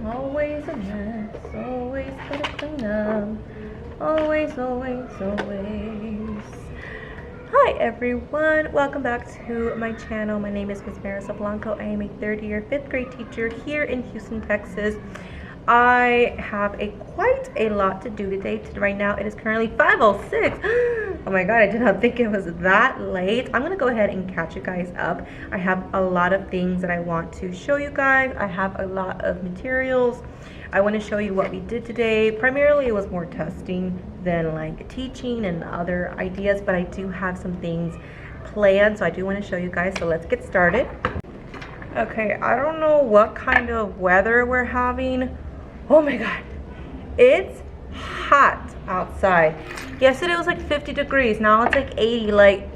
Always a mess, always gotta clean up. Always, always, always. Hi everyone, welcome back to my channel. My name is Ms. Marisa Blanco. I am a third year 5th grade teacher here in Houston, Texas. I have quite a lot to do today. Right now it is currently 5:06. Oh my god, I did not think it was that late. I'm gonna go ahead and catch you guys up. I have a lot of things that I want to show you guys. I have a lot of materials. I want to show you what we did today. Primarily it was more testing than like teaching and other ideas, but I do have some things planned, so I do want to show you guys. So let's get started. Okay, I don't know what kind of weather we're having. Oh my god, it's hot outside. Yesterday it was like 50 degrees, now it's like 80. Like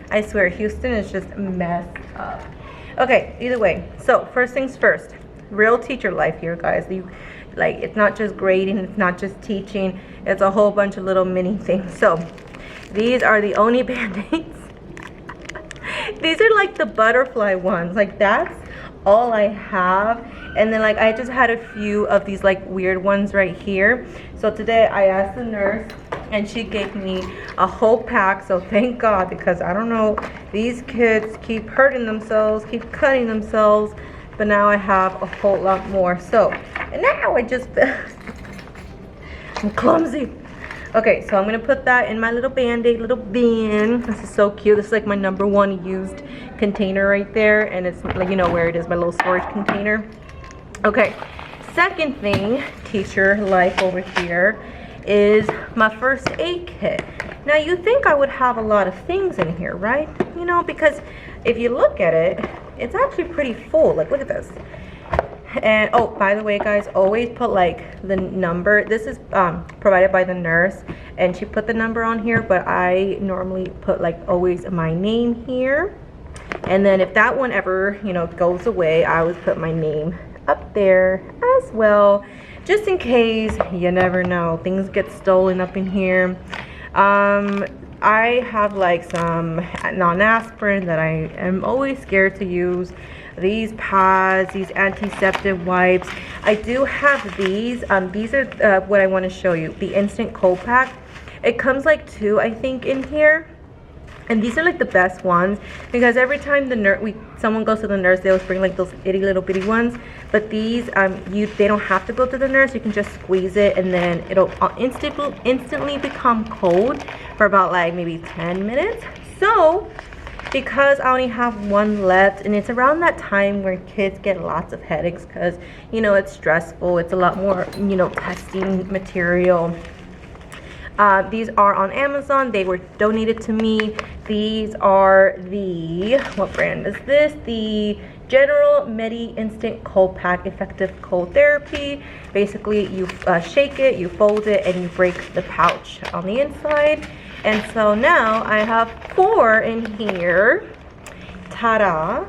I swear Houston is just messed up. Okay, either way, so first things first, real teacher life here, guys. Like, it's not just grading, it's not just teaching, it's a whole bunch of little mini things. So these are the Oni band-aids. These are like the butterfly ones. Like, that's all I have. And then like I just had a few of these like weird ones right here. So today I asked the nurse and she gave me a whole pack. So thank God, because I don't know, these kids keep hurting themselves, keep cutting themselves, but now I have a whole lot more. So, and now I just I'm clumsy. Okay, so I'm gonna put that in my little band-aid little bin. This is so cute. This is like my #1 used container right there, and it's like, you know where it is, my little storage container. Okay, second thing, teacher life over here, is my first aid kit. Now you think I would have a lot of things in here, right? You know, because if you look at it, it's actually pretty full. Like, look at this. And oh, by the way guys, always put like the number. This is provided by the nurse and she put the number on here, but I normally put like always my name here. And then if that one ever, you know, goes away, I always put my name up there as well, just in case. You never know, things get stolen up in here. I have like some non-aspirin that I am always scared to use. These pads, these antiseptic wipes. I do have these. These are what I want to show you, the instant cold pack. It comes like 2, I think, in here. And these are like the best ones, because every time someone goes to the nurse, they always bring like those itty little bitty ones. But these, they don't have to go to the nurse. You can just squeeze it, and then it'll instantly become cold for about like maybe 10 minutes. So, because I only have one left, and it's around that time where kids get lots of headaches, because you know it's stressful. It's a lot more, you know, testing material. These are on Amazon. They were donated to me. These are the, what brand is this? The General Medi Instant Cold Pack Effective Cold Therapy. Basically, you shake it, you fold it, and you break the pouch on the inside. And so now I have 4 in here. Ta-da!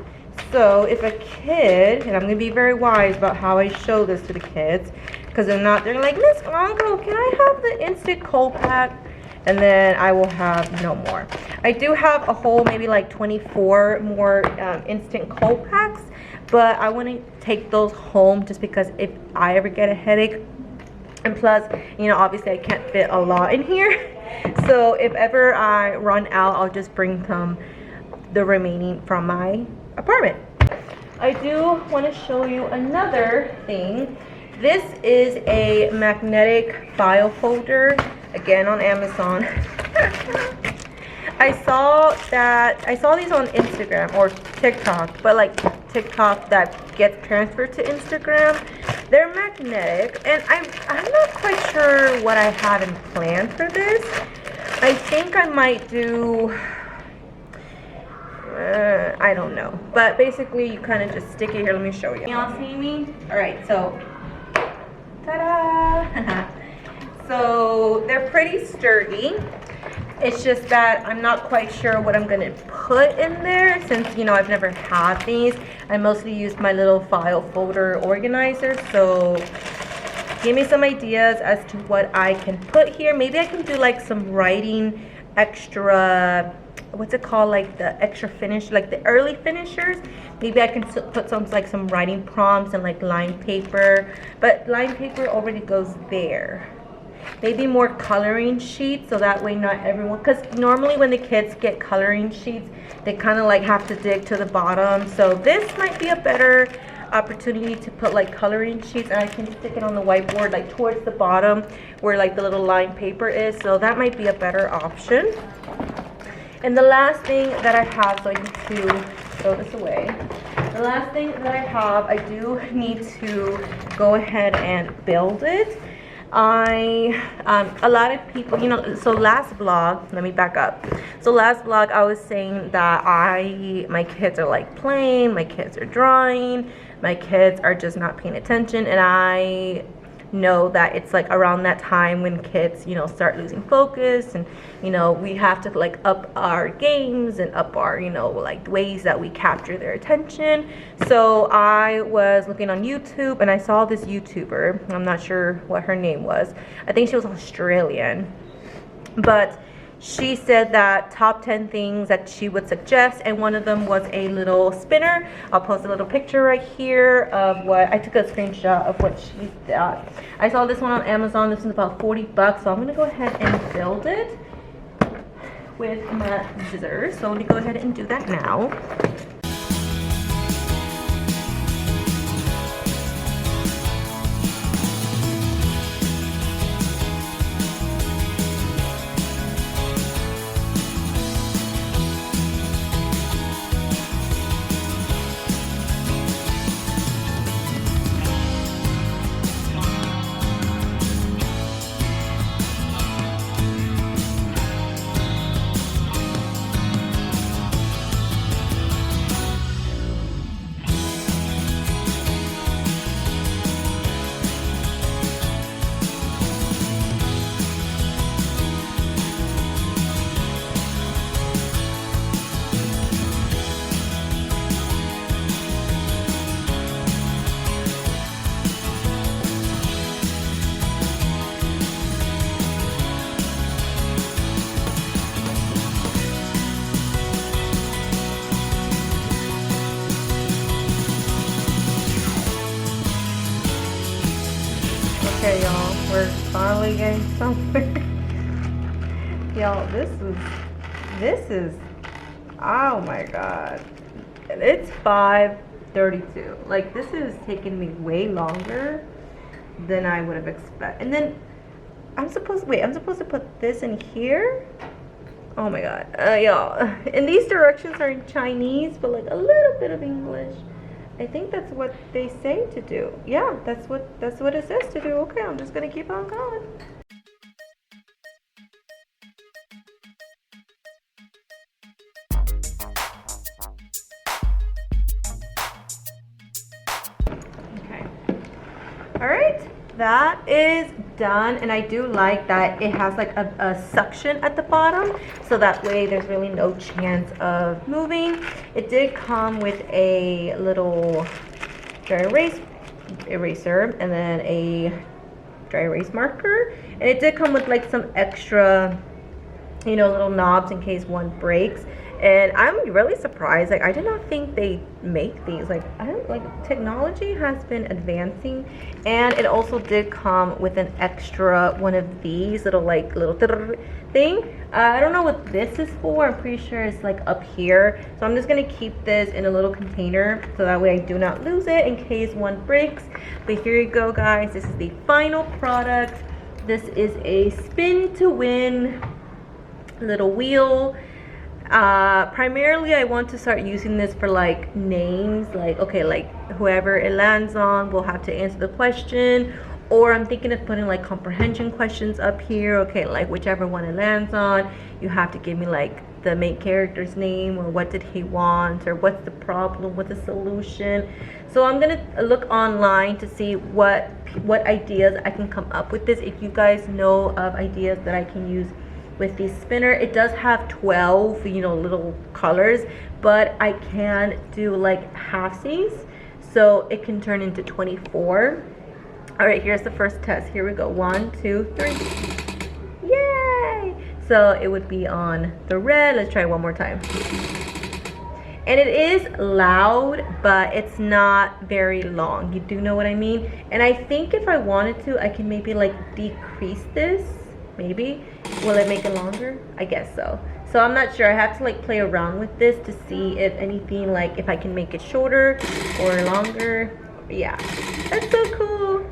So if a kid, and I'm going to be very wise about how I show this to the kids, because they're like, Miss Blanco, can I have the instant cold pack? And then I will have no more. I do have a whole maybe like 24 more instant cold packs, but I want to take those home just because if I ever get a headache, and plus, you know, obviously I can't fit a lot in here. So if ever I run out, I'll just bring the remaining from my apartment. I do want to show you another thing. This is a magnetic file folder, again on Amazon. I saw these on Instagram or TikTok, but like TikTok that gets transferred to Instagram. They're magnetic, and I'm not quite sure what I have in plan for this. I think I might do, I don't know, but basically you kind of just stick it here. Let me show you. Y'all see me? All right, so ta-da. So they're pretty sturdy. It's just that I'm not quite sure what I'm gonna put in there, since, you know, I've never had these. I mostly use my little file folder organizer, so give me some ideas as to what I can put here. Maybe I can do like some writing extra, what's it called, like the extra finish, like the early finishers. Maybe I can put some like some writing prompts and like line paper, but line paper already goes there. Maybe more coloring sheets, so that way not everyone, because normally when the kids get coloring sheets, they kind of like have to dig to the bottom. So this might be a better opportunity to put like coloring sheets, and I can stick it on the whiteboard like towards the bottom where like the little line paper is. So that might be a better option. And the last thing that I have, so I need to throw this away. The last thing that I have, I do need to go ahead and build it. A lot of people, you know, so last vlog, let me back up. So last vlog I was saying that my kids are like playing, my kids are drawing, my kids are just not paying attention, and I know that it's like around that time when kids, you know, start losing focus, and, you know, we have to like up our games and up our, you know, like ways that we capture their attention. So I was looking on YouTube and I saw this YouTuber. I'm not sure what her name was. I think she was Australian, but she said that top 10 things that she would suggest, and one of them was a little spinner. I'll post a little picture right here of what I took a screenshot of what she thought. I saw this one on Amazon. This is about 40 bucks, so I'm gonna go ahead and build it with my scissors. So let me go ahead and do that now. Okay, y'all, we're finally getting somewhere. Y'all, this is, oh my god. It's 5:32. Like, this is taking me way longer than I would have expected. And then I'm supposed to put this in here. Oh my god. Y'all, and these directions are in Chinese, but like a little bit of English. I think that's what they say to do. Yeah, that's what it says to do. Okay, I'm just gonna keep on going. Okay. All right, that is done, and I do like that it has like a suction at the bottom, so that way there's really no chance of moving. It did come with a little dry erase eraser and then a dry erase marker, and it did come with like some extra, you know, little knobs in case one breaks. And I'm really surprised, like I did not think they make these. Like, I don't, like, technology has been advancing. And it also did come with an extra one of these little thing. I don't know what this is for. I'm pretty sure it's like up here. So I'm just gonna keep this in a little container so that way I do not lose it in case one breaks. But here you go, guys. This is the final product. This is a spin to win little wheel. Primarily I want to start using this for like names, like, okay, like whoever it lands on will have to answer the question, or I'm thinking of putting like comprehension questions up here. Okay, like whichever one it lands on, you have to give me like the main character's name, or what did he want, or what's the problem, what's the solution. So I'm gonna look online to see what ideas I can come up with this. If you guys know of ideas that I can use with the spinner, it does have 12, you know, little colors, but I can do like halfsies, so it can turn into 24. All right, here's the first test. Here we go. 1, 2, 3. Yay! So it would be on the red. Let's try one more time. And it is loud, but it's not very long. You do know what I mean? And I think if I wanted to, I can maybe like decrease this. Maybe. Will it make it longer? I guess so. So I'm not sure. I have to like play around with this to see if anything, like if I can make it shorter or longer. Yeah, that's so cool.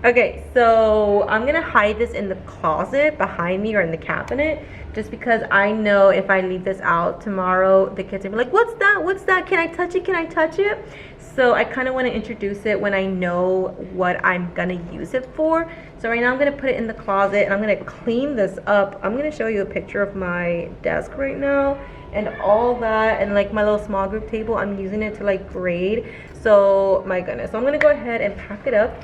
Okay, so I'm gonna hide this in the closet behind me or in the cabinet, just because I know if I leave this out tomorrow, the kids will be like, what's that? What's that? Can I touch it? Can I touch it? So I kind of want to introduce it when I know what I'm gonna use it for. So right now I'm gonna put it in the closet, and I'm gonna clean this up. I'm gonna show you a picture of my desk right now and all that, and like my little small group table. I'm using it to like grade. So my goodness. So I'm gonna go ahead and pack it up,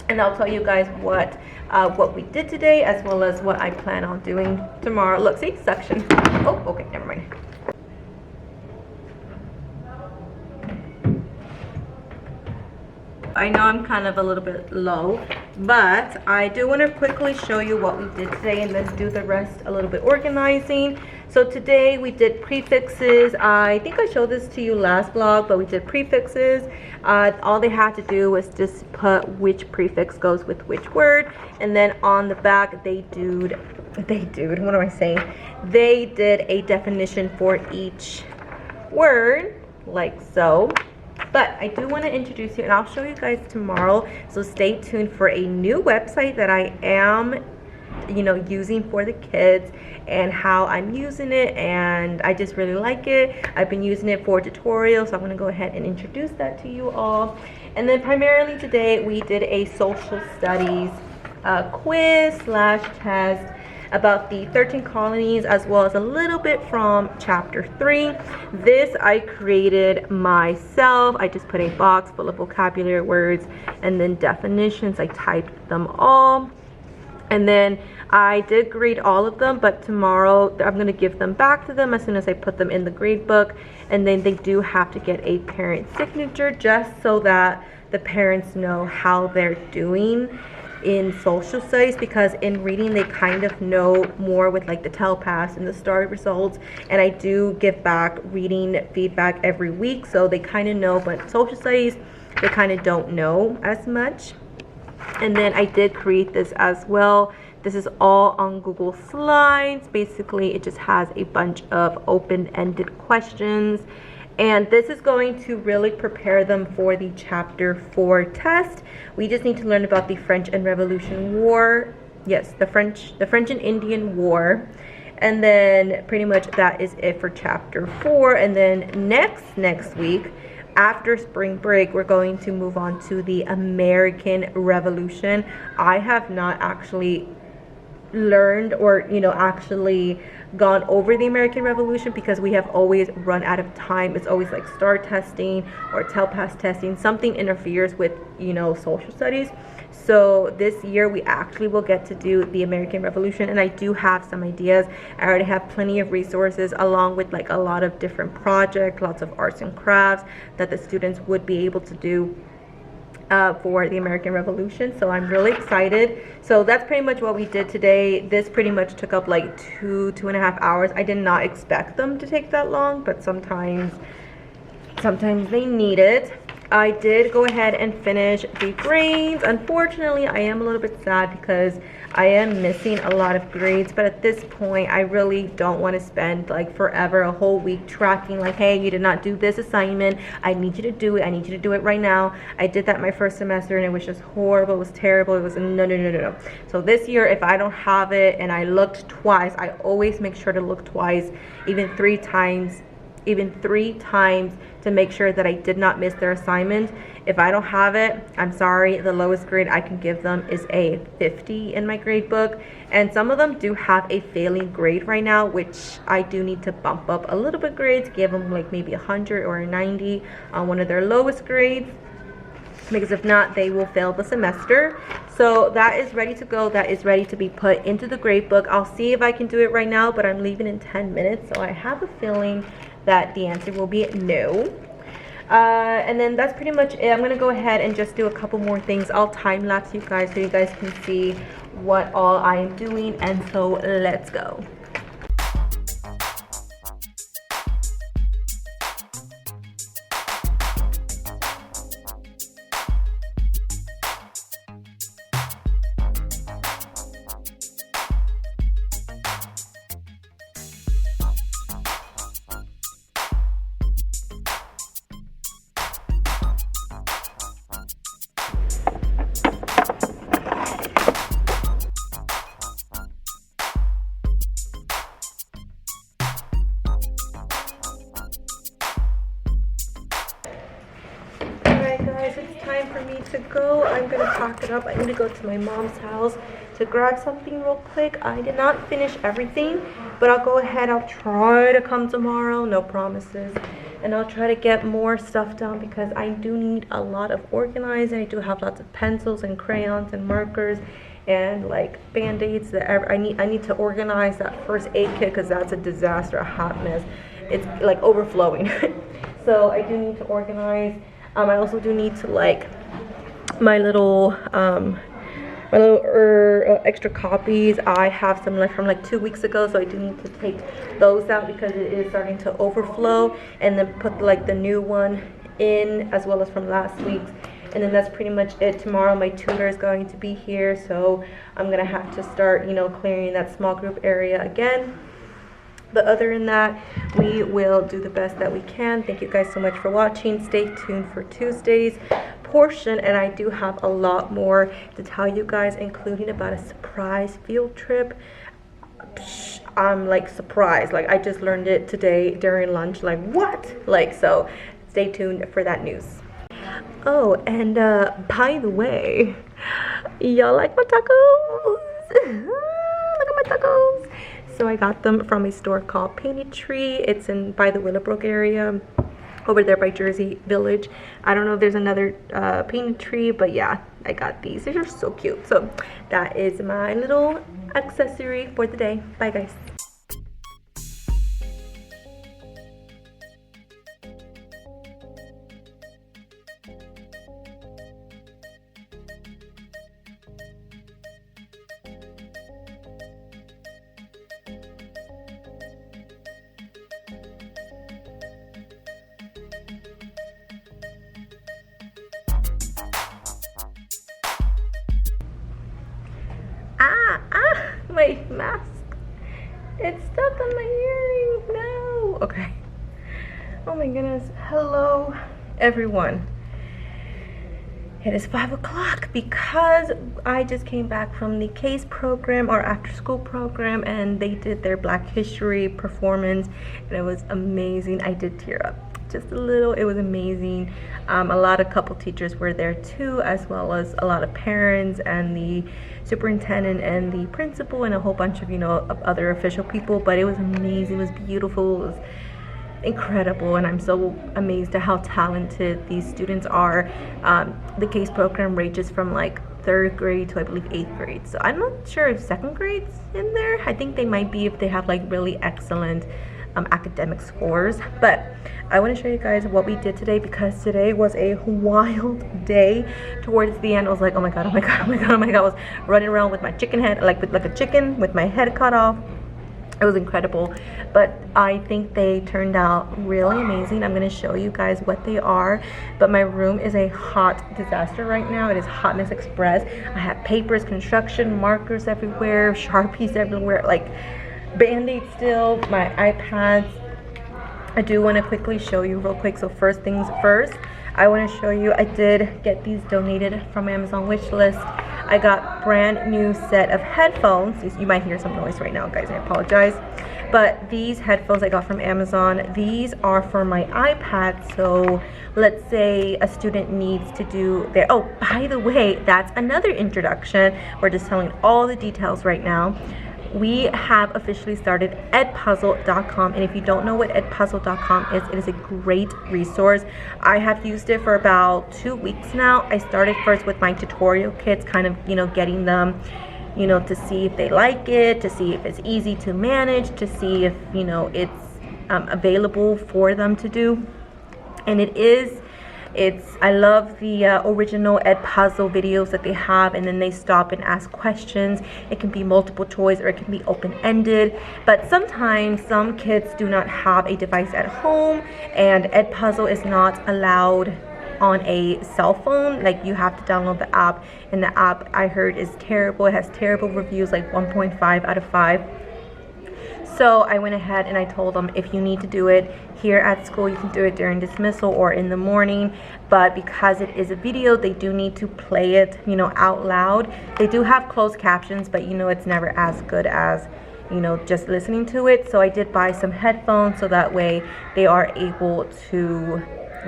and I'll tell you guys what we did today, as well as what I plan on doing tomorrow. Look, see, suction. Oh, okay, never mind. I know I'm kind of a little bit low, but I do want to quickly show you what we did today, and then do the rest a little bit organizing. So today we did prefixes. I think I showed this to you last vlog, but we did prefixes. All they had to do was just put which prefix goes with which word, and then on the back they did a definition for each word, like so. But I do want to introduce you, and I'll show you guys tomorrow, so stay tuned for a new website that I am, you know, using for the kids, and how I'm using it, and I just really like it. I've been using it for tutorials, so I'm going to go ahead and introduce that to you all. And then primarily today we did a social studies quiz slash test about the 13 colonies, as well as a little bit from chapter 3. This I created myself. I just put a box full of vocabulary words and then definitions. I typed them all, and then I did grade all of them, but tomorrow I'm going to give them back to them as soon as I put them in the grade book. And then they do have to get a parent signature, just so that the parents know how they're doing in social studies, because in reading they kind of know more with like the telepass and the story results, and I do give back reading feedback every week, so they kind of know, but social studies they kind of don't know as much. And then I did create this as well. This is all on Google Slides. Basically it just has a bunch of open-ended questions, and this is going to really prepare them for the chapter 4 test. We just need to learn about the French and Revolution War. Yes, the French and Indian War. And then pretty much that is it for chapter 4. And then next week, after spring break, we're going to move on to the American Revolution. I have not actually learned, or you know, actually gone over the American Revolution, because we have always run out of time. It's always like STAR testing or telepass testing. Something interferes with, you know, social studies. So this year we actually will get to do the American Revolution, and I do have some ideas. I already have plenty of resources, along with like a lot of different projects, lots of arts and crafts that the students would be able to do for the American Revolution. So I'm really excited. So that's pretty much what we did today. This pretty much took up like 2.5 hours. I did not expect them to take that long, but sometimes they need it. I did go ahead and finish the grades. Unfortunately, I am a little bit sad because I am missing a lot of grades, but at this point I really don't want to spend like forever, a whole week tracking like, hey, you did not do this assignment, I need you to do it, I need you to do it right now. I did that my first semester and it was just horrible, it was terrible, it was no. So this year, if I don't have it and I looked twice, I always make sure to look twice, even 3 times, even 3 times to make sure that I did not miss their assignment. If I don't have it, I'm sorry, the lowest grade I can give them is a 50 in my grade book. And some of them do have a failing grade right now, which I do need to bump up a little bit grades, give them like maybe 100 or a 90 on one of their lowest grades, because if not, they will fail the semester. So that is ready to go. That is ready to be put into the grade book. I'll see if I can do it right now, but I'm leaving in 10 minutes. So I have a feeling that the answer will be no. And then that's pretty much it. I'm going to go ahead and just do a couple more things. I'll time lapse you guys so you guys can see what all I am doing. And so let's go. It's time for me to go. I'm gonna pack it up. I need to go to my mom's house to grab something real quick. I did not finish everything, but I'll go ahead. I'll try to come tomorrow, no promises, and I'll try to get more stuff done because I do need a lot of organizing. I do have lots of pencils and crayons and markers and like band-aids that I need to organize that first aid kit because that's a disaster, a hot mess. It's like overflowing. So I do need to organize. I also do need to like my little extra copies. I have some like from like 2 weeks ago, so I do need to take those out because it is starting to overflow, and then put like the new one in as well as from last week's. And then that's pretty much it. Tomorrow my tutor is going to be here, so I'm gonna have to start, you know, clearing that small group area again. But other than that, we will do the best that we can. Thank you guys so much for watching. Stay tuned for Tuesday's portion, and I do have a lot more to tell you guys, including about a surprise field trip. I'm like surprised, like I just learned it today during lunch, like what? Like, so stay tuned for that news. Oh, and by the way, y'all like my tacos? Look at my tacos. So I got them from a store called Painted Tree. It's in by the Willowbrook area, over there by Jersey Village. I don't know if there's another Painted Tree, but yeah, I got these. These are so cute. So that is my little accessory for the day. Bye guys. My mask, it's stuck on my earring. No. Okay. Oh my goodness. Hello everyone. It is 5 o'clock because I just came back from the CASE program, our after school program, and they did their Black History performance, and it was amazing. I did tear up just a little. It was amazing. A couple teachers were there too, as well as a lot of parents and the superintendent and the principal and a whole bunch of, you know, other official people. But it was amazing. It was beautiful. It was incredible, and I'm so amazed at how talented these students are. The CASE program ranges from like 3rd grade to I believe 8th grade, so I'm not sure if 2nd grade's in there. I think they might be if they have like really excellent academic scores. But I want to show you guys what we did today, because today was a wild day. Towards the end I was like, oh my god, oh my god, oh my god, oh my god. I was running around with my chicken head, like a chicken with my head cut off. It was incredible, but I think they turned out really amazing. I'm going to show you guys what they are, but my room is a hot disaster right now. It is Hotness Express. I have papers, construction, markers everywhere, Sharpies everywhere, like Band-Aids still, my iPads. I do want to quickly show you real quick. So first things first, I want to show you, I did get these donated from Amazon wish list. I got brand new set of headphones. You might hear some noise right now, guys, I apologize. But these headphones I got from Amazon, these are for my iPad. So let's say a student needs to do their, oh, by the way, that's another introduction. We're just telling all the details right now. We have officially started edpuzzle.com, and if you don't know what edpuzzle.com is, it is a great resource. I have used it for about 2 weeks now. I started first with my tutorial kits, kind of, you know, getting them, you know, to see if they like it, to see if it's easy to manage, to see if, you know, it's available for them to do. And it is. I love the original Edpuzzle videos that they have, and then they stop and ask questions. It can be multiple choice or it can be open-ended, but sometimes some kids do not have a device at home, and Edpuzzle is not allowed on a cell phone. Like, you have to download the app, and the app, I heard, is terrible. It has terrible reviews, like 1.5 out of 5. So I went ahead and I told them, if you need to do it here at school, you can do it during dismissal or in the morning. But because it is a video, they do need to play it, you know, out loud. They do have closed captions, but you know, it's never as good as, you know, just listening to it. So I did buy some headphones so that way they are able to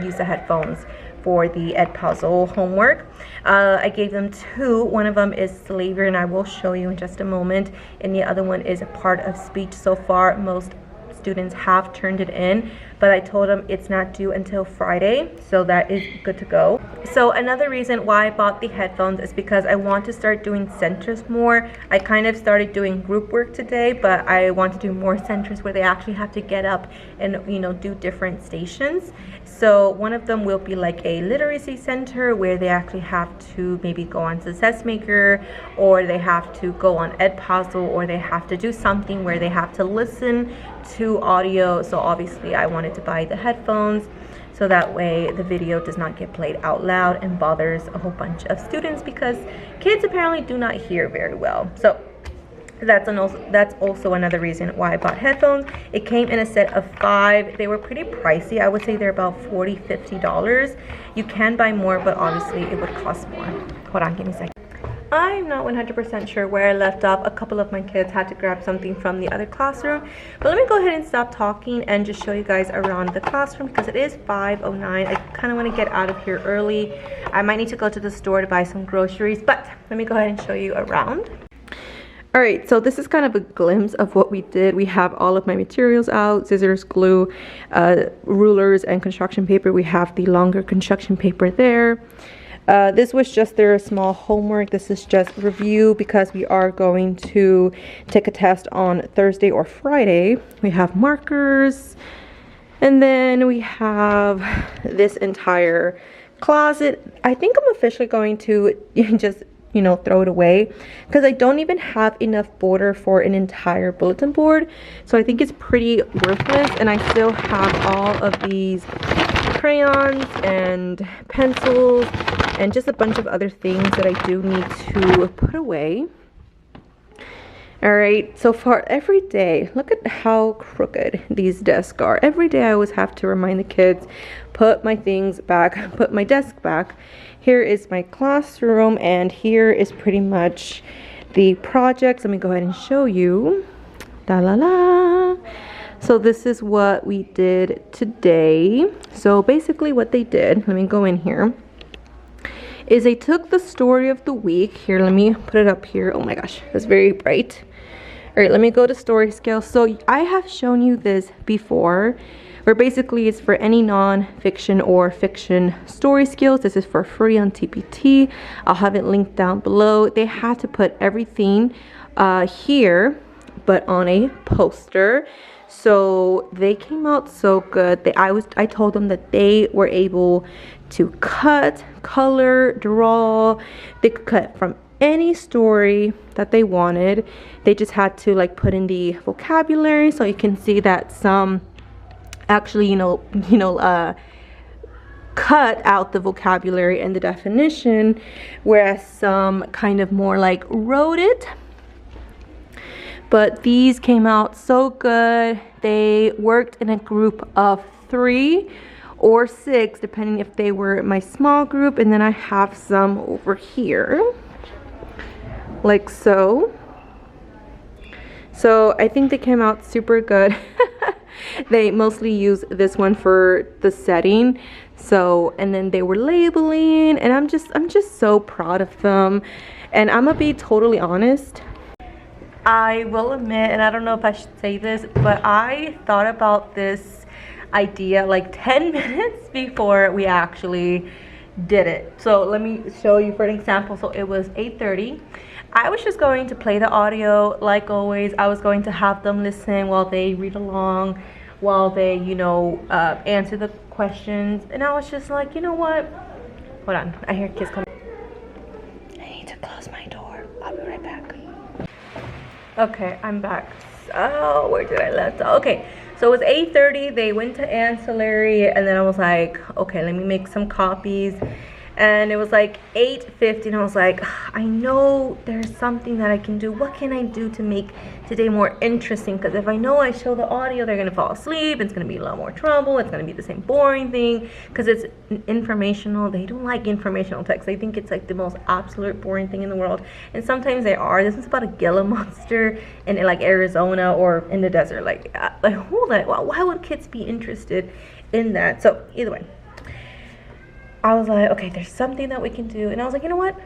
use the headphones for the Edpuzzle homework. I gave them 2. One of them is slavery, and I will show you in just a moment, and the other one is a part of speech. So far, most students have turned it in, but I told them it's not due until Friday, so that is good to go. So another reason why I bought the headphones is because I want to start doing centers more. I kind of started doing group work today, but I want to do more centers where they actually have to get up and, you know, do different stations. So one of them will be like a literacy center where they actually have to maybe go on Success Maker, or they have to go on Edpuzzle, or they have to do something where they have to listen to audio. So obviously I wanted to buy the headphones so that way the video does not get played out loud and bothers a whole bunch of students, because kids apparently do not hear very well. So that's also another reason why I bought headphones. It came in a set of 5. They were pretty pricey. I would say they're about $40–50. You can buy more, but obviously it would cost more. Hold on, give me a second. I'm not 100% sure where I left off. A couple of my kids had to grab something from the other classroom. But let me go ahead and stop talking and just show you guys around the classroom, because it is 5:09. I kind of want to get out of here early. I might need to go to the store to buy some groceries, but let me go ahead and show you around. Alright, so this is kind of a glimpse of what we did. We have all of my materials out: scissors, glue, rulers, and construction paper. We have the longer construction paper there. This was just their small homework. This is just review because we are going to take a test on Thursday or Friday. We have markers, and then we have this entire closet. I think I'm officially going to just, you know, throw it away because I don't even have enough border for an entire bulletin board. So I think it's pretty worthless, and I still have all of these crayons and pencils and just a bunch of other things that I do need to put away. Alright, so far every day, look at how crooked these desks are. Every day I always have to remind the kids, put my things back, put my desk back. Here is my classroom, and here is pretty much the projects. Let me go ahead and show you. Da la la. So this is what we did today. So basically what they did, let me go in here, is they took the story of the week. Here, let me put it up here. Oh my gosh, it's very bright. All right, let me go to story scale. So I have shown you this before, where basically it's for any non-fiction or fiction story skills. This is for free on TPT. I'll have it linked down below. They had to put everything here, but on a poster. So they came out so good. I told them that they were able to cut, color, draw. They could cut from any story that they wanted. They just had to like put in the vocabulary. So you can see that some actually, cut out the vocabulary and the definition, whereas some kind of more like wrote it. But these came out so good. They worked in a group of 3 or 6, depending if they were my small group. And then I have some over here, like so. So I think they came out super good. They mostly use this one for the setting. So, and then they were labeling, and I'm just so proud of them. And I'm gonna be totally honest, I will admit, and I don't know if I should say this, but I thought about this idea like 10 minutes before we actually did it. So let me show you for an example. So it was 8:30. I was just going to play the audio like always. I was going to have them listen while they read along, while they, you know, answer the questions. And I was just like, you know what? Hold on, I hear kids coming. I need to close my door. I'll be right back. Okay, I'm back. So where did I left off? Okay, so it was 8:30. They went to ancillary, and then I was like, okay, let me make some copies. And it was like 8:50, and I was like, I know there's something that I can do. What can I do to make today more interesting? Because if I know I show the audio, they're gonna fall asleep. It's gonna be a lot more trouble. It's gonna be the same boring thing because it's informational. They don't like informational text. They think it's like the most absolute boring thing in the world. And sometimes they are. This is about a Gila monster in like Arizona or in the desert. Like hold on. Why would kids be interested in that? So either way, I was like, okay, there's something that we can do. And I was like, you know what?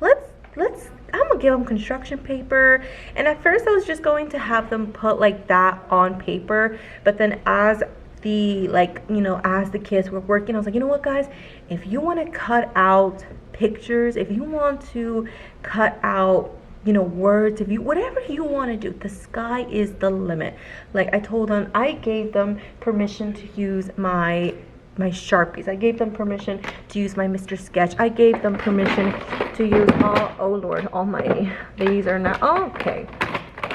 I'm gonna give them construction paper. And at first I was just going to have them put like that on paper. But then as the, like, you know, as the kids were working, I was like, you know what, guys? If you want to cut out pictures, if you want to cut out, you know, words, if you, whatever you want to do, the sky is the limit. Like I told them, I gave them permission to use my Sharpies. I gave them permission to use my Mr. Sketch. I gave them permission to use oh Lord almighty. These are not okay.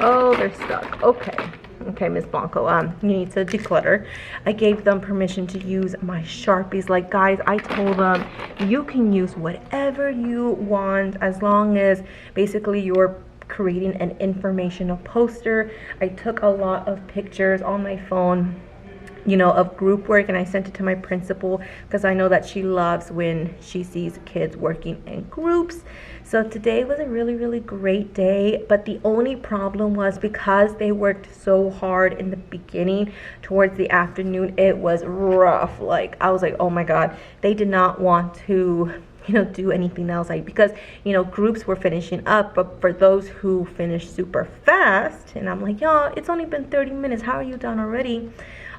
Oh, they're stuck. Okay, Miss Blanco, you need to declutter. I gave them permission to use my Sharpies. Like, guys, I told them you can use whatever you want as long as basically you're creating an informational poster. I took a lot of pictures on my phone, you know, of group work, and I sent it to my principal because I know that she loves when she sees kids working in groups. So today was a really great day, but the only problem was because they worked so hard in the beginning, towards the afternoon it was rough. Like I was like, oh my god, they did not want to, you know, do anything else, like, because, you know, groups were finishing up. But for those who finished super fast, and I'm like, y'all, it's only been 30 minutes, how are you done already?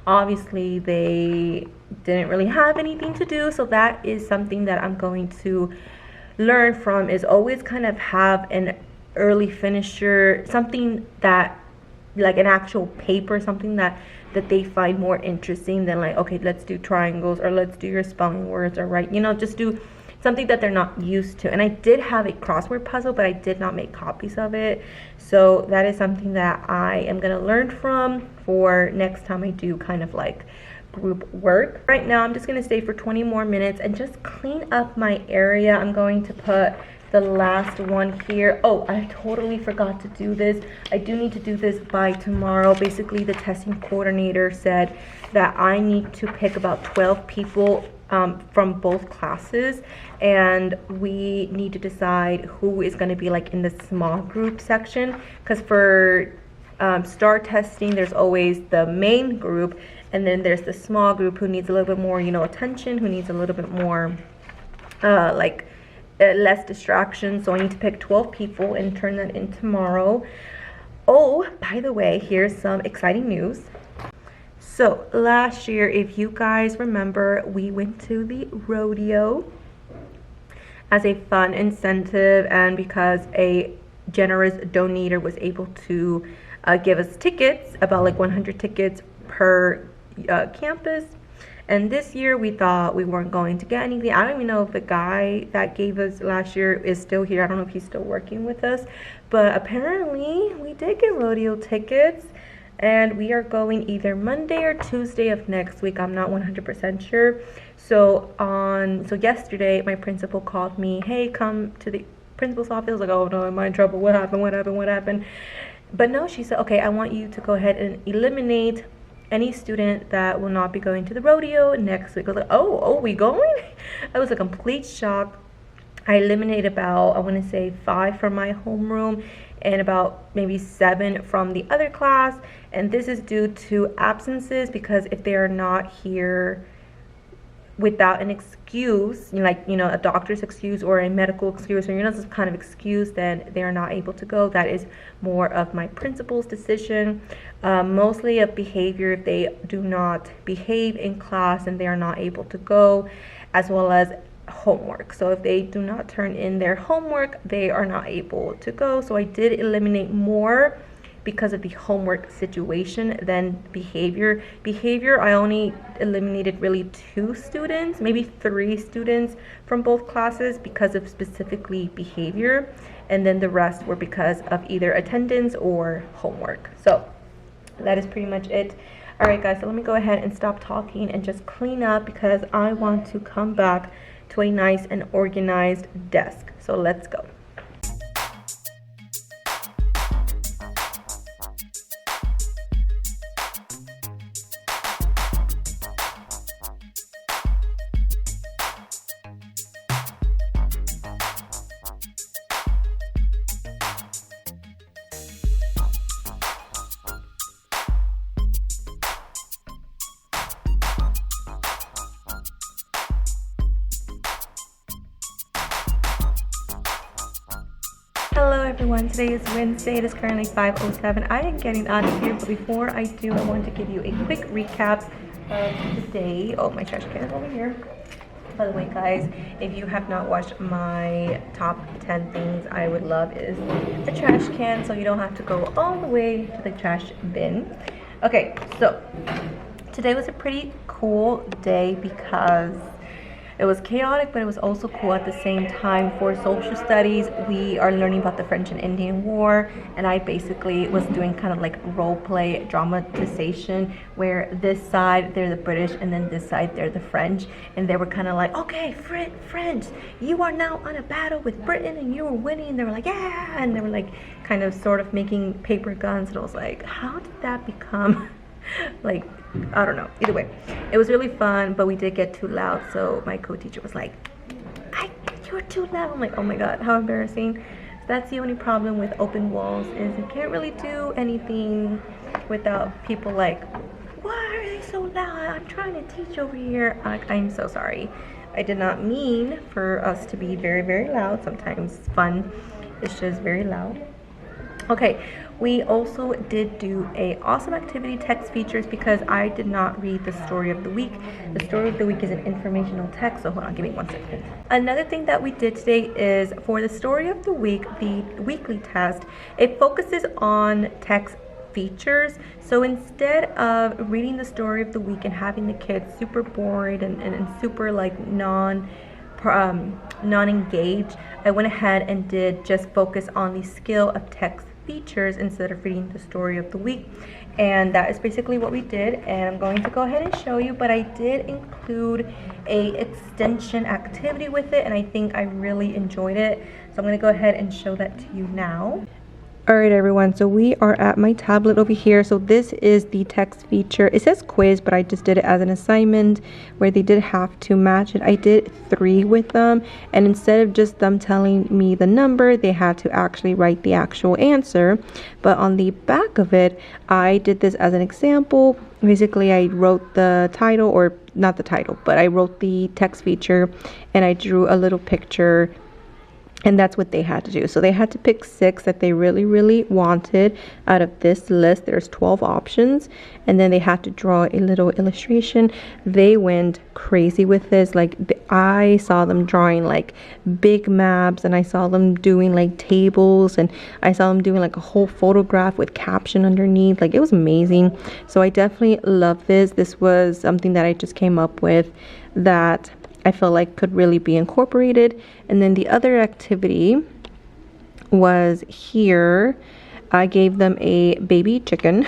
Obviously they didn't really have anything to do. So that is something that I'm going to learn from, is always kind of have an early finisher, something that, like an actual paper, something that they find more interesting than like, okay, let's do triangles, or let's do your spelling words, or write, you know, just do something that they're not used to. And I did have a crossword puzzle, but I did not make copies of it. So that is something that I am going to learn from for next time I do kind of like group work. Right now I'm just going to stay for 20 more minutes and just clean up my area. I'm going to put the last one here. Oh, I totally forgot to do this. I do need to do this by tomorrow. Basically, the testing coordinator said that I need to pick about 12 people from both classes, and we need to decide who is going to be like in the small group section, because for STAR testing there's always the main group, and then there's the small group who needs a little bit more, you know, attention, who needs a little bit more less distraction. So I need to pick 12 people and turn that in tomorrow. Oh, by the way, here's some exciting news. So last year, if you guys remember, we went to the rodeo as a fun incentive, and because a generous donator was able to give us tickets, about like 100 tickets per campus. And this year we thought we weren't going to get anything. I don't even know if the guy that gave us last year is still here. I don't know if he's still working with us, but apparently we did get rodeo tickets. And we are going either Monday or Tuesday of next week. I'm not 100% sure. So yesterday, my principal called me. Hey, come to the principal's office. I was like, oh no, am I in trouble? What happened? But no, she said, okay, I want you to go ahead and eliminate any student that will not be going to the rodeo next week. I was like, oh, we going? I was a complete shock. I eliminated about, I want to say 5 from my homeroom and about maybe 7 from the other class. And this is due to absences, because if they are not here without an excuse, like, you know, a doctor's excuse or a medical excuse, or, you know, some kind of excuse, then they are not able to go. That is more of my principal's decision. Mostly of behavior, if they do not behave in class and they are not able to go, as well as homework. So if they do not turn in their homework, they are not able to go. So I did eliminate more because of the homework situation than behavior. Behavior, I only eliminated really 2 students, maybe 3 students from both classes because of specifically behavior, and then the rest were because of either attendance or homework. So that is pretty much it. All right, guys, so let me go ahead and stop talking and just clean up, because I want to come back to a nice and organized desk. So let's go. Hello everyone, today is Wednesday. It is currently 5:07. I am getting out of here, but before I do, I want to give you a quick recap of the day. Oh, my trash can is over here. By the way, guys, if you have not watched my top 10 things I would love is a trash can, so you don't have to go all the way to the trash bin. Okay, so today was a pretty cool day because it was chaotic, but it was also cool at the same time. For social studies, we are learning about the French and Indian War, and I basically was doing kind of like role play dramatization, where this side they're the British and then this side they're the French, and they were kind of like, okay, French, you are now on a battle with Britain and you were winning. And they were like, yeah, and they were like kind of sort of making paper guns, and I was like, how did that become like, I don't know. Either way, it was really fun, but we did get too loud, so my co-teacher was like, you're too loud. I'm like, oh my god, how embarrassing. So that's the only problem with open walls, is you can't really do anything without people like, why are they so loud? I'm trying to teach over here. I'm so sorry. I did not mean for us to be very, very loud. Sometimes fun is just very loud. Okay, we also did do a awesome activity text features, because I did not read the story of the week. The story of the week is an informational text, so hold on, give me 1 second. Another thing that we did today is, for the story of the week, the weekly test, it focuses on text features. So instead of reading the story of the week and having the kids super bored and super like non-engaged, I went ahead and did just focus on the skill of text features instead of reading the story of the week. And that is basically what we did, and I'm going to go ahead and show you. But I did include a extension activity with it, and I think I really enjoyed it, so I'm going to go ahead and show that to you now. Alright everyone, so we are at my tablet over here. So this is the text feature. It says quiz, but I just did it as an assignment where they did have to match it. I did 3 with them, and instead of just them telling me the number, they had to actually write the actual answer. But on the back of it, I did this as an example. Basically, I wrote the title, or not the title, but I wrote the text feature, and I drew a little picture. And that's what they had to do. So they had to pick 6 that they really, really wanted out of this list. There's 12 options. And then they had to draw a little illustration. They went crazy with this. Like, I saw them drawing like big maps, and I saw them doing like tables, and I saw them doing like a whole photograph with caption underneath. Like, it was amazing. So I definitely love this. This was something that I just came up with that I feel like could really be incorporated. And then the other activity was here. I gave them a baby chicken.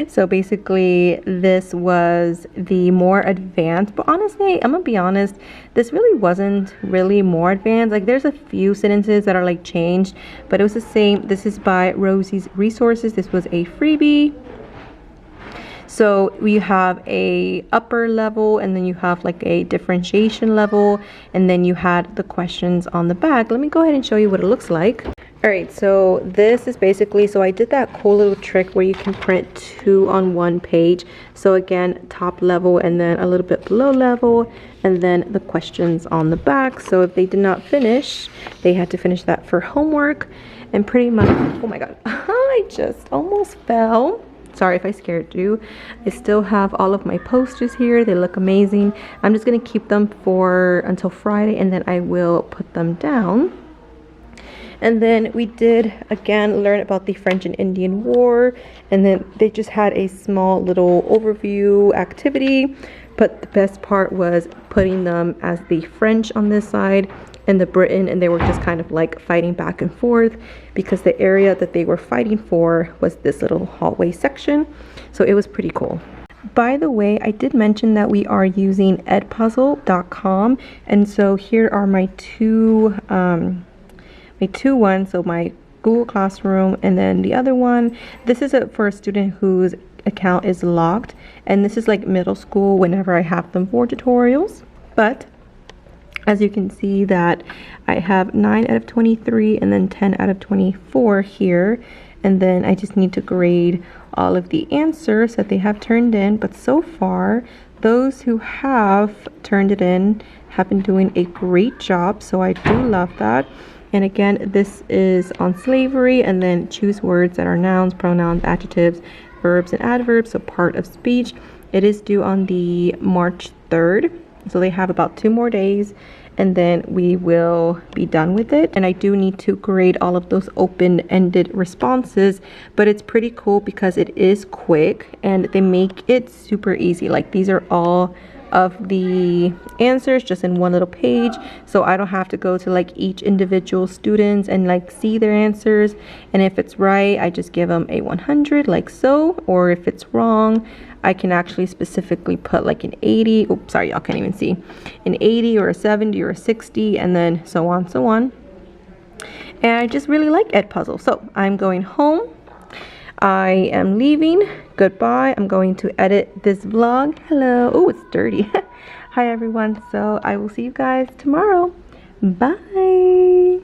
So basically this was the more advanced, but honestly, I'm gonna be honest, this really wasn't really more advanced. Like, there's a few sentences that are like changed, but it was the same. This is by Rosie's Resources. This was a freebie. So we have a upper level, and then you have like a differentiation level, and then you had the questions on the back. Let me go ahead and show you what it looks like. Alright, so this is basically, so I did that cool little trick where you can print 2 on 1 page. So again, top level and then a little bit below level, and then the questions on the back. So if they did not finish, they had to finish that for homework. And pretty much, oh my god, I just almost fell. Sorry if I scared you. I still have all of my posters here. They look amazing. I'm just going to keep them for until Friday, and then I will put them down. And then we did, again, learn about the French and Indian War. And then they just had a small little overview activity. But the best part was putting them as the French on this side and the Britain. And they were just kind of like fighting back and forth, because the area that they were fighting for was this little hallway section. So it was pretty cool. By the way, I did mention that we are using edpuzzle.com. And so here are my two ones, so my Google Classroom, and then the other one. This is for a student whose account is locked, and this is like middle school whenever I have them for tutorials. But as you can see that I have 9 out of 23 and then 10 out of 24 here, and then I just need to grade all of the answers that they have turned in. But so far, those who have turned it in have been doing a great job, so I do love that. And again, this is on slavery, and then choose words that are nouns, pronouns, adjectives, verbs, and adverbs, so part of speech. It is due on the March 3rd, so they have about 2 more days, and then we will be done with it. And I do need to grade all of those open-ended responses, but it's pretty cool because it is quick, and they make it super easy. Like, these are all of the answers just in one little page, so I don't have to go to like each individual students and like see their answers. And if it's right, I just give them a 100 like so, or if it's wrong, I can actually specifically put like an 80. Oops, sorry, y'all can't even see. An 80 or a 70 or a 60, and then so on, so on. And I just really like Edpuzzle. So I'm going home. I am leaving. Goodbye. I'm going to edit this vlog. Hello. Oh, it's dirty. Hi, everyone. So I will see you guys tomorrow. Bye.